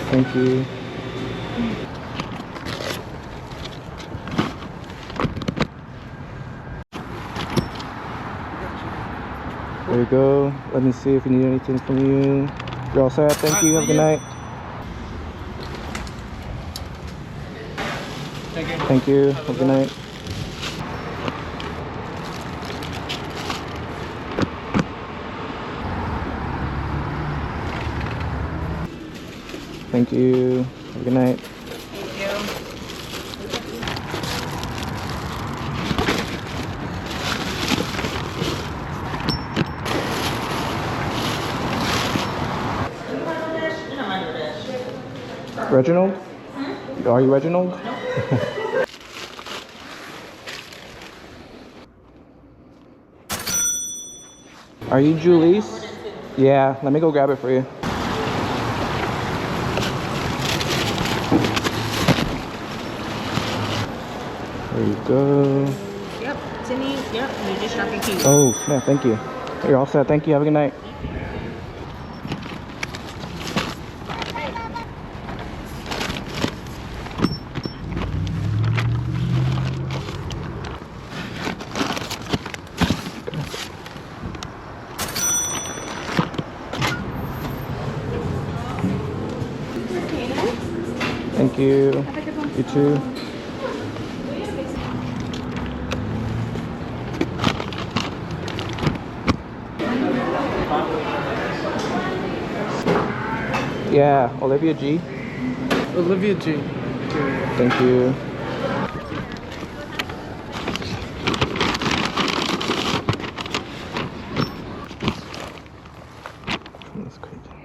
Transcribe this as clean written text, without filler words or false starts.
Thank you. There you go. Let me see if you need anything from you. You're all set. Thank you. Have a good night. Thank you. Have a good night. Thank you. Have a good night. Thank you. Reginald? Are you Reginald? Are you Julie's? Yeah, let me go grab it for you. There you go. Yep, Timmy. Yep, you just dropped your keys. Oh, snap, thank you. You're all set. Thank you. Have a good night. Thank you. You too. Yeah, Olivia G. Olivia G. Thank you. That's crazy.